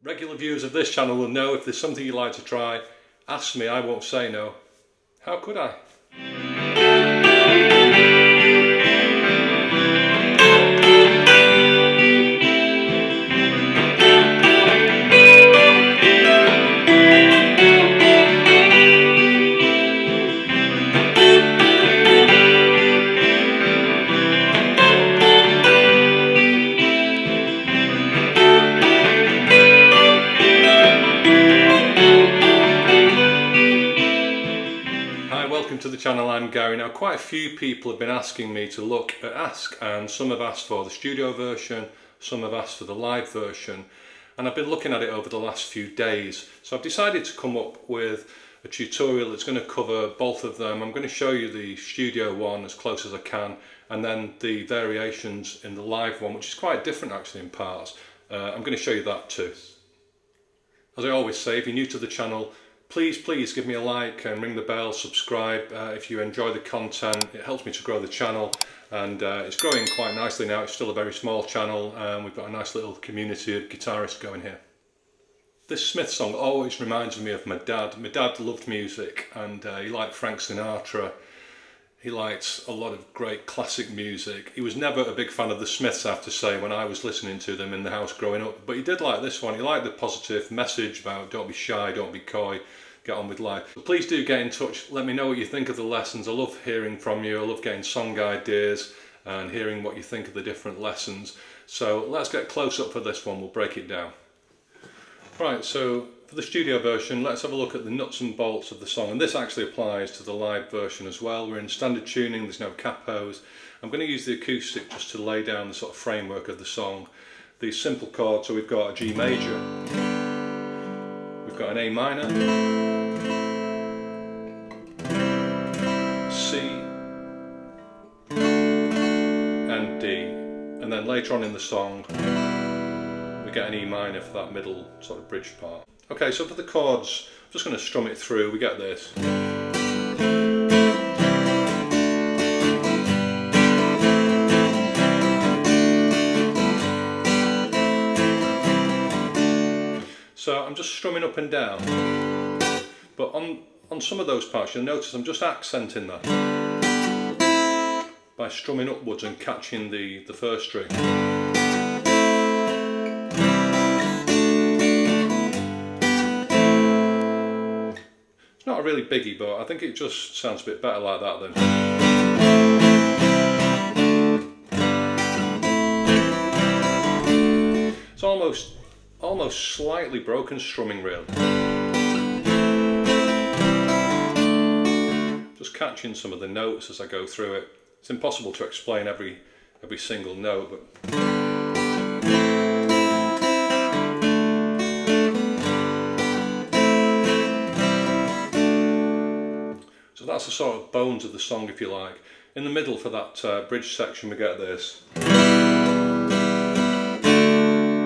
Regular viewers of this channel will know if there's something you'd like to try, ask me, I won't say no. How could I? Welcome to the channel, I'm Gary. Now quite a few people have been asking me to look at Ask, and some have asked for the studio version, some have asked for the live version, and I've been looking at it over the last few days. So I've decided to come up with a tutorial that's going to cover both of them. I'm going to show you the studio one as close as I can, and then the variations in the live one, which is quite different actually in parts. I'm going to show you that too. As I always say, if you're new to the channel, please give me a like and ring the bell, subscribe if you enjoy the content. It helps me to grow the channel, and it's growing quite nicely now. It's still a very small channel, and we've got a nice little community of guitarists going here. This Smith song always reminds me of my dad. My dad loved music, and he liked Frank Sinatra. He liked a lot of great classic music. He was never a big fan of the Smiths, I have to say, when I was listening to them in the house growing up. But he did like this one. He liked the positive message about don't be shy, don't be coy, get on with life. But please do get in touch. Let me know what you think of the lessons. I love hearing from you. I love getting song ideas and hearing what you think of the different lessons. So let's get close up for this one. We'll break it down. Right, so for the studio version, let's have a look at the nuts and bolts of the song, and this actually applies to the live version as well. We're in standard tuning, there's no capos. I'm going to use the acoustic just to lay down the sort of framework of the song. These simple chords, so we've got a G major, we've got an A minor, C, and D, and then later on in the song we get an E minor for that middle sort of bridge part. Okay, so for the chords, I'm just going to strum it through. We get this. So I'm just strumming up and down, but on some of those parts you'll notice I'm just accenting that by strumming upwards and catching the first string. It's not a really biggie, but I think it just sounds a bit better like that then. It's almost slightly broken strumming really. Just catching some of the notes as I go through it. It's impossible to explain every single note, but so that's the sort of bones of the song, if you like. In the middle for that bridge section we get this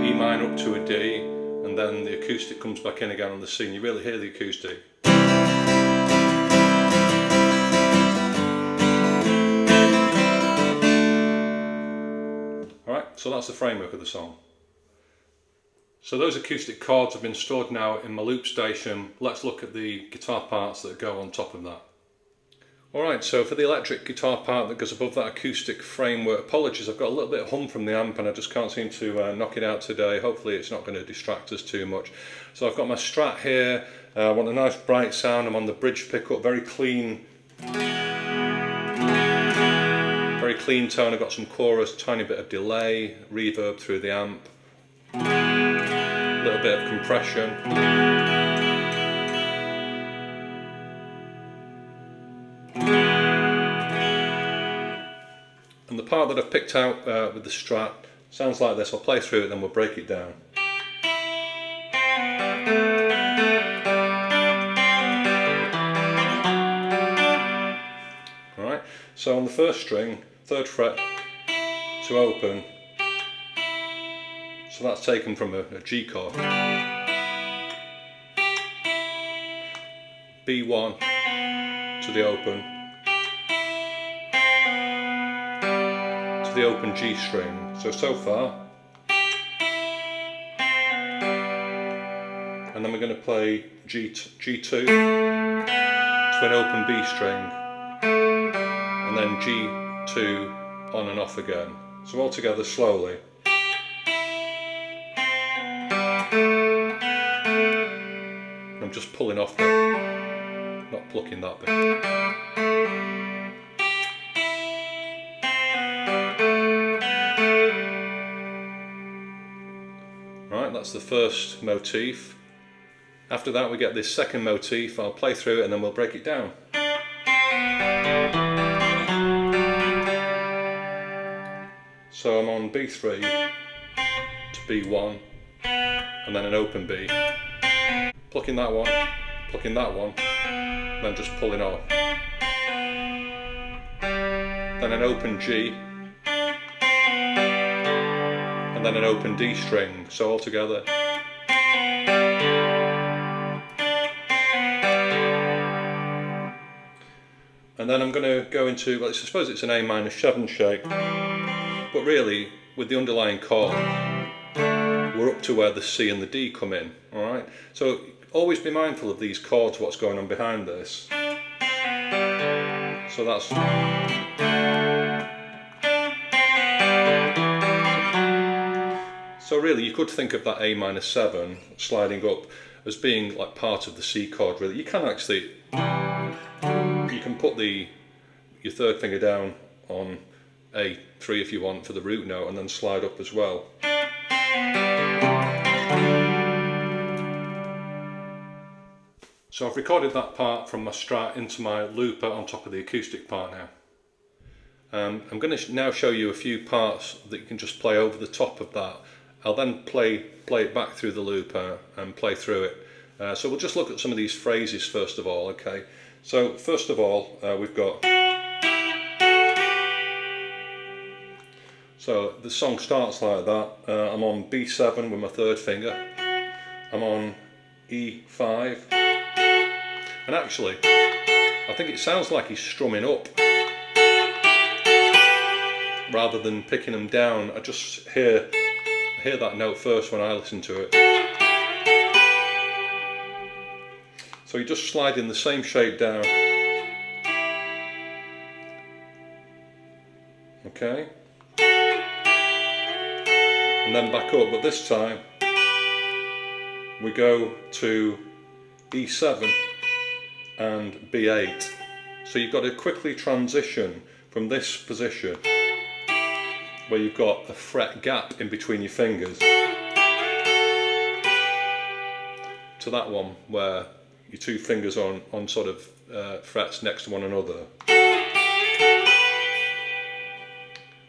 E minor up to a D, and then the acoustic comes back in again on the C, and you really hear the acoustic. Alright, so that's the framework of the song. So those acoustic chords have been stored now in my loop station. Let's look at the guitar parts that go on top of that. Alright, so for the electric guitar part that goes above that acoustic framework, apologies, I've got a little bit of hum from the amp and I just can't seem to knock it out today. Hopefully it's not going to distract us too much. So I've got my Strat here, I want a nice bright sound. I'm on the bridge pickup, very clean tone. I've got some chorus, tiny bit of delay, reverb through the amp, a little bit of compression. And the part that I've picked out with the Strat sounds like this. I'll play through it, then we'll break it down. Alright, so on the first string, 3rd fret to open, so that's taken from a G chord. B1 to the open, the open G string. So far and then we're going to play G2 to an open B string, and then G2 on and off again. So all together slowly. I'm just pulling off the, not plucking that bit. Right, that's the first motif. After that we get this second motif. I'll play through it and then we'll break it down. So I'm on B3 to B1 and then an open B. Plucking that one, and then just pulling off. Then an open G, and then an open D string, so all together. And then I'm going to go into, well, I suppose it's an A minor 7 shape, but really, with the underlying chord, we're up to where the C and the D come in, alright? So always be mindful of these chords, what's going on behind this. So that's... So really you could think of that A minor 7 sliding up as being like part of the C chord really. You can actually, you can put your third finger down on A3 if you want for the root note and then slide up as well. So I've recorded that part from my Strat into my looper on top of the acoustic part now. I'm going to now show you a few parts that you can just play over the top of that. I'll then play it back through the looper and play through it. So we'll just look at some of these phrases first of all, okay? So first of all, we've got... So the song starts like that. I'm on B7 with my third finger. I'm on E5. And actually, I think it sounds like he's strumming up rather than picking them down. I just hear that note first when I listen to it. So you just slide in the same shape down. Okay. And then back up, but this time we go to E7 and B8. So you've got to quickly transition from this position where you've got a fret gap in between your fingers to that one where your two fingers are on sort of frets next to one another.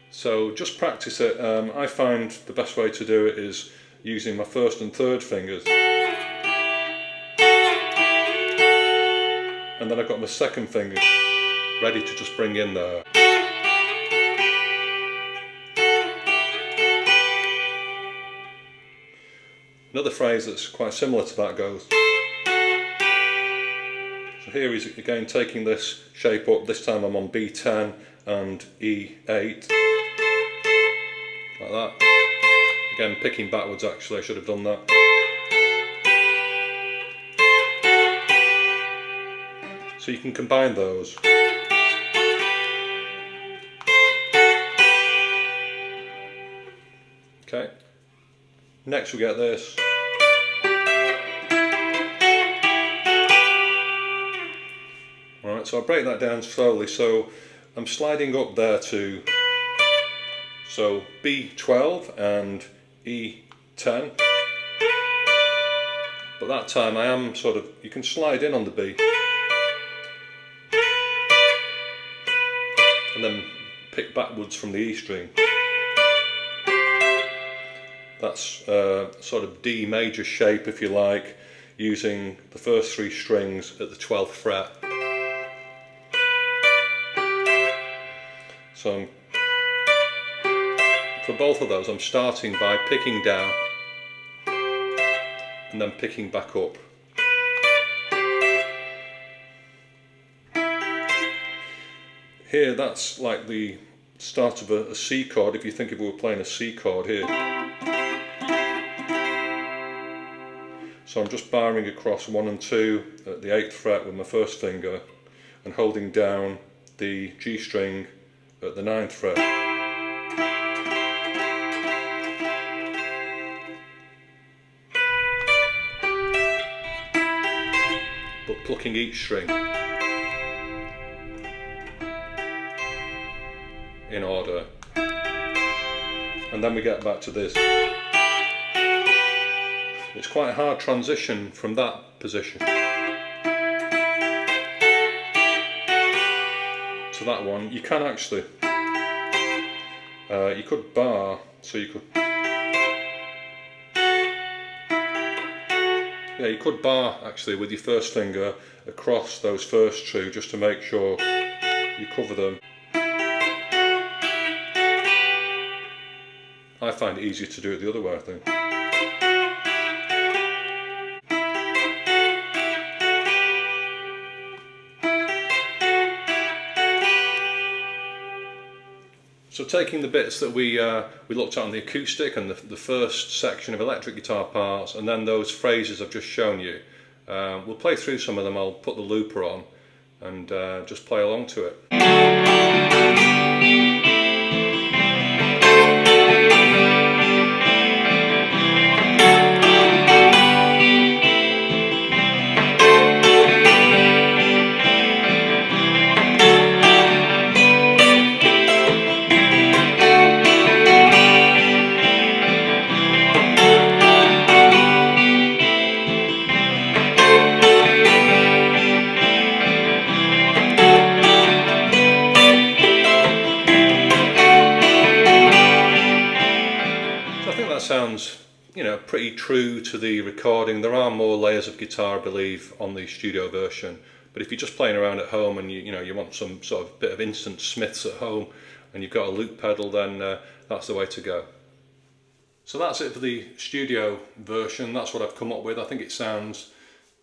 So just practice it. I find the best way to do it is using my first and third fingers. And then I've got my second finger ready to just bring in there. Another phrase that's quite similar to that goes. So here he's again taking this shape up. This time I'm on B10 and E8. Like that. Again, picking backwards actually, I should have done that. So you can combine those. Okay. Next we get this. Alright, so I break that down slowly. So I'm sliding up there to B12 and E10. But that time I am sort of, you can slide in on the B. And then pick backwards from the E string. That's sort of D major shape if you like, using the first three strings at the 12th fret. So for both of those I'm starting by picking down and then picking back up. Here that's like the start of a C chord, if you think if we were playing a C chord here. So I'm just barring across 1 and 2 at the 8th fret with my first finger and holding down the G string at the 9th fret. But plucking each string in order. And then we get back to this. It's quite a hard transition from that position to that one. You can actually, you could bar, so you could, yeah, you could bar actually with your first finger across those first two just to make sure you cover them. I find it easier to do it the other way, I think. So taking the bits that we looked at on the acoustic and the first section of electric guitar parts, and then those phrases I've just shown you, we'll play through some of them. I'll put the looper on and just play along to it. Sounds, you know, pretty true to the recording. There are more layers of guitar, I believe, on the studio version, but if you're just playing around at home and you want some sort of bit of instant Smiths at home and you've got a loop pedal, then that's the way to go. So that's it for the studio version. That's what I've come up with. I think it sounds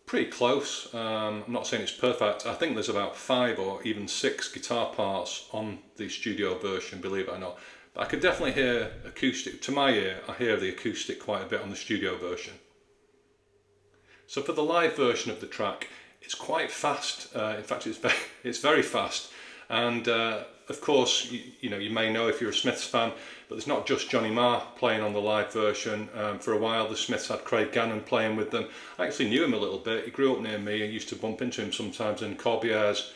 pretty close. I'm not saying it's perfect. I think there's about 5 or even 6 guitar parts on the studio version, believe it or not. But I could definitely hear acoustic. To my ear, I hear the acoustic quite a bit on the studio version. So for the live version of the track, it's quite fast. In fact, it's very fast. And of course, you may know if you're a Smiths fan, but there's not just Johnny Marr playing on the live version. For a while, the Smiths had Craig Gannon playing with them. I actually knew him a little bit. He grew up near me. I used to bump into him sometimes in Corbier's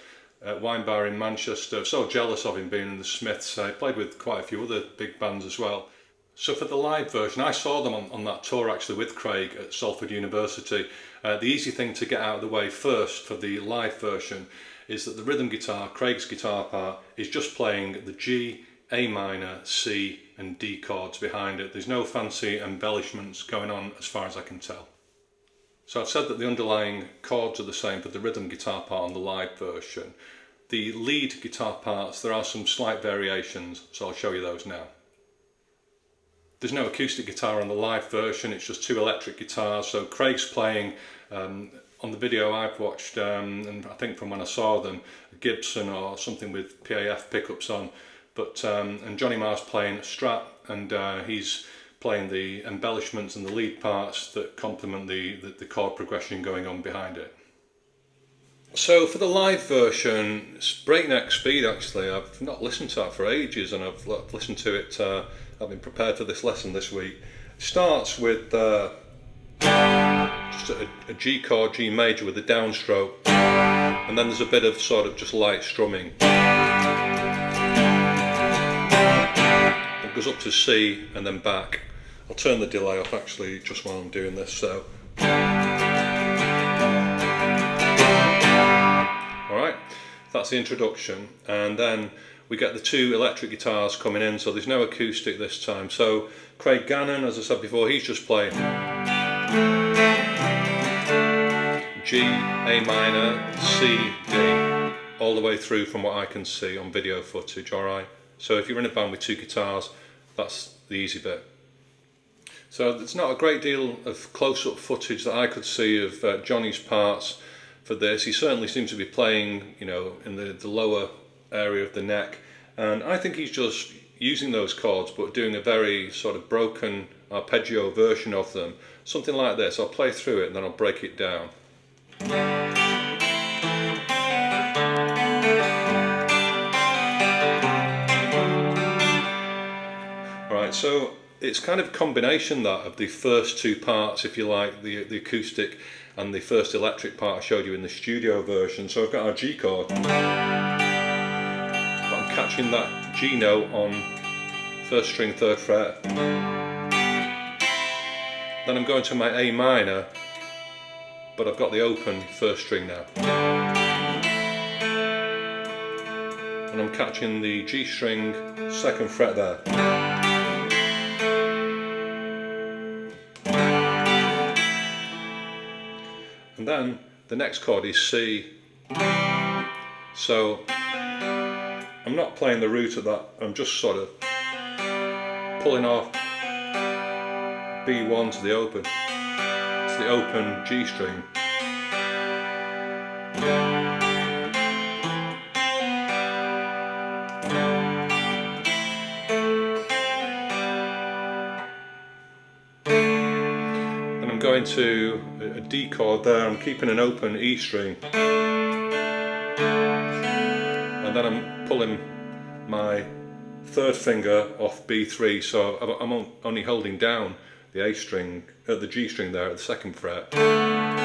wine bar in Manchester. So jealous of him being in the Smiths. He played with quite a few other big bands as well. So for the live version, I saw them on that tour actually with Craig at Salford University. The easy thing to get out of the way first for the live version is that the rhythm guitar, Craig's guitar part, is just playing the G, A minor, C and D chords behind it. There's no fancy embellishments going on as far as I can tell. So I've said that the underlying chords are the same for the rhythm guitar part on the live version. The lead guitar parts, there are some slight variations, so I'll show you those now. There's no acoustic guitar on the live version, it's just 2 electric guitars. So Craig's playing, on the video I've watched, and I think from when I saw them, a Gibson or something with PAF pickups on, but and Johnny Marr's playing a Strat, and he's playing the embellishments and the lead parts that complement the chord progression going on behind it. So for the live version, it's breakneck speed actually. I've not listened to that for ages, and I've listened to it, I've been prepared for this lesson this week. It starts with just a G chord, G major with a downstroke, and then there's a bit of sort of just light strumming. It goes up to C and then back. I'll turn the delay off actually just while I'm doing this. So, alright, that's the introduction, and then we get the 2 electric guitars coming in, so there's no acoustic this time. So Craig Gannon, as I said before, he's just playing G, A minor, C, D, all the way through from what I can see on video footage, alright? So if you're in a band with 2 guitars, that's the easy bit. So there's not a great deal of close-up footage that I could see of Johnny's parts for this. He certainly seems to be playing, in the lower area of the neck, and I think he's just using those chords but doing a very sort of broken arpeggio version of them. Something like this. I'll play through it and then I'll break it down. Alright, so it's kind of a combination that of the first two parts, if you like, the acoustic and the first electric part I showed you in the studio version. So I've got our G chord, but I'm catching that G note on first string, 3rd fret. Then I'm going to my A minor, but I've got the open 1st string now. And I'm catching the G string, 2nd fret there. And then the next chord is C. So I'm not playing the root of that, I'm just sort of pulling off B1 to the open G string. Then I'm going to a D chord there, I'm keeping an open E string. And then I'm pulling my 3rd finger off B3, so I'm only holding down the A string, the G string there at the 2nd fret. And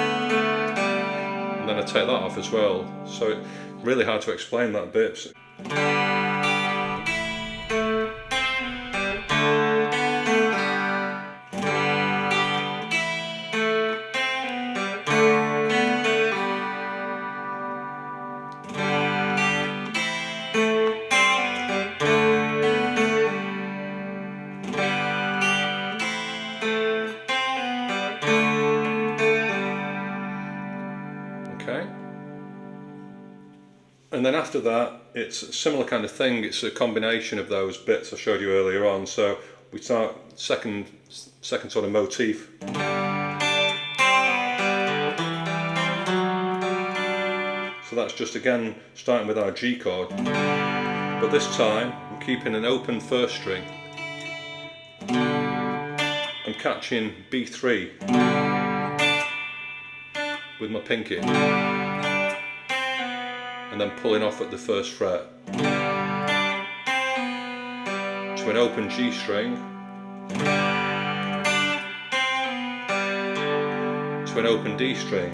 then I take that off as well, so it's really hard to explain that bit. Okay. And then after that, it's a similar kind of thing. It's a combination of those bits I showed you earlier on. So we start second sort of motif. So that's just again starting with our G chord, but this time I'm keeping an open 1st string. I'm catching B3 with my pinky and then pulling off at the 1st fret to an open G string, to an open D string,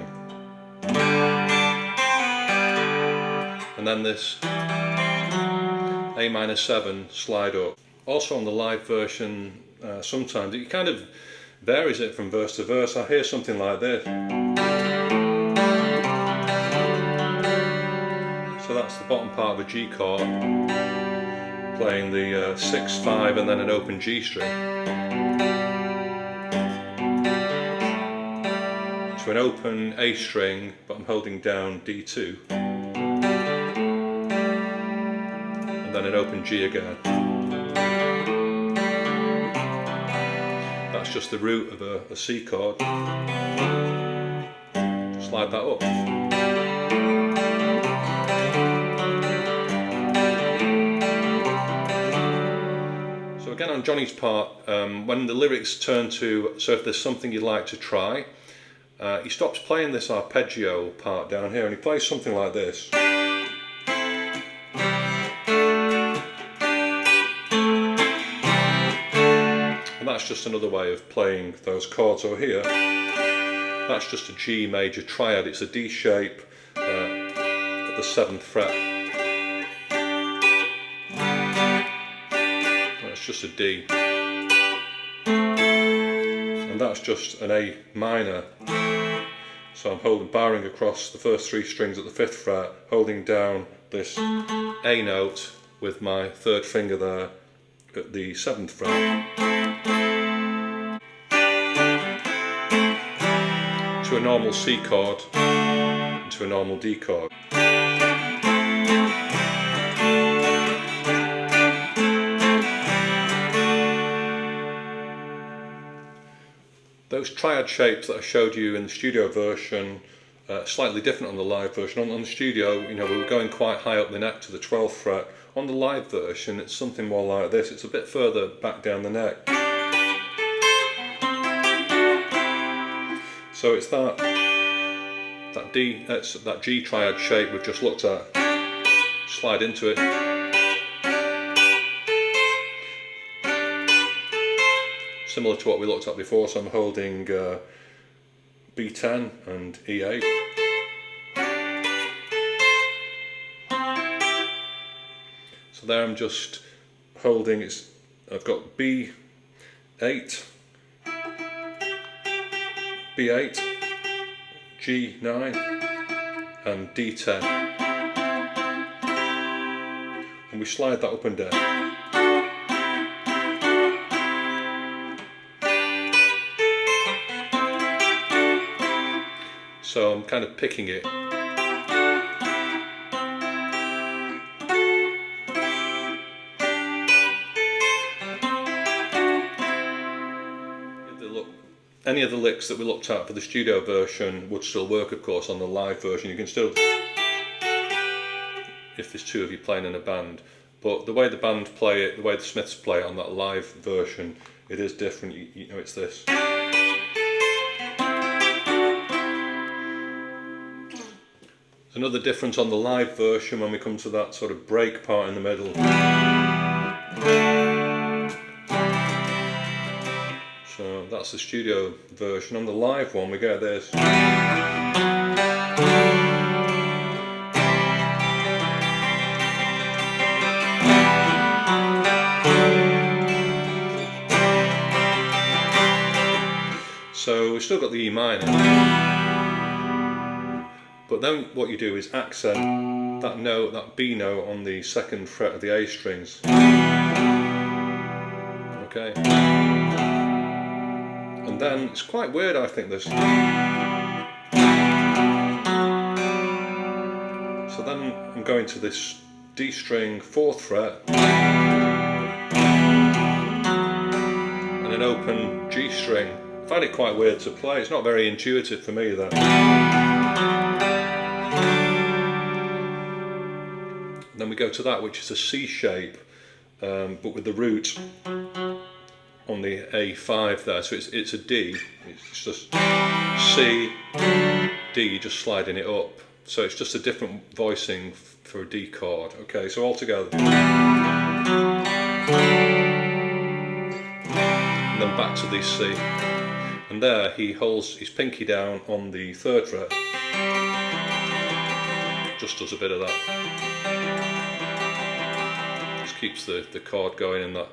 and then this A minor 7 slide up. Also on the live version, sometimes it kind of varies it from verse to verse. I hear something like this. So that's the bottom part of a G chord, playing the 6, 5 and then an open G string. To an open A string, but I'm holding down D2. And then an open G again. That's just the root of a C chord. Slide that up. So again on Johnny's part, when the lyrics turn to, so if there's something you'd like to try, he stops playing this arpeggio part down here and he plays something like this. And that's just another way of playing those chords over here. That's just a G major triad, it's a D shape at the 7th fret. That's just a D. And that's just an A minor. So I'm barring across the first 3 strings at the 5th fret, holding down this A note with my 3rd finger there at the 7th fret. To a normal C chord, and to a normal D chord. Those triad shapes that I showed you in the studio version, slightly different on the live version. On the studio, we were going quite high up the neck to the 12th fret. On the live version, it's something more like this. It's a bit further back down the neck. So it's that D, that G triad shape we've just looked at. Slide into it. Similar to what we looked at before, so I'm holding B10 and E8. So there I'm just holding, I've got B8, B8, G9 and D10. And we slide that up and down. So I'm kind of picking it. Any of the licks that we looked at for the studio version would still work, of course, on the live version. You can still, if there's two of you playing in a band, but the way the band play it, the way the Smiths play it on that live version, it is different. You know, it's this. There's another difference on the live version when we come to that sort of break part in the middle. So that's the studio version. On the live one we get this. So we've still got the E minor. But then what you do is accent that note, that B note on the second fret of the A strings. Okay. And then it's quite weird, I think, this. So then I'm going to this D string 4th fret and an open G string. I find it quite weird to play. It's not very intuitive for me, that. And then we go to that, which is a C shape, but with the root on the A5 there, so it's a D, it's just C, D, just sliding it up, so it's just a different voicing for a D chord. Okay, so all together. And then back to the C, and there he holds his pinky down on the 3rd fret, just does a bit of that, just keeps the chord going in that.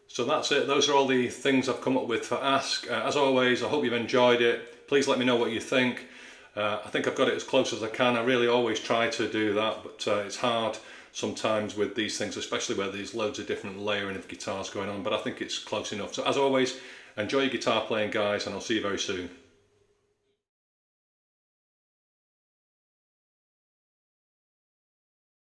So that's it, those are all the things I've come up with for Ask. As always, I hope you've enjoyed it. Please let me know what you think. I think I've got it as close as I can. I really always try to do that, but it's hard sometimes with these things, especially where there's loads of different layering of guitars going on, but I think it's close enough. So as always, enjoy your guitar playing, guys, and I'll see you very soon.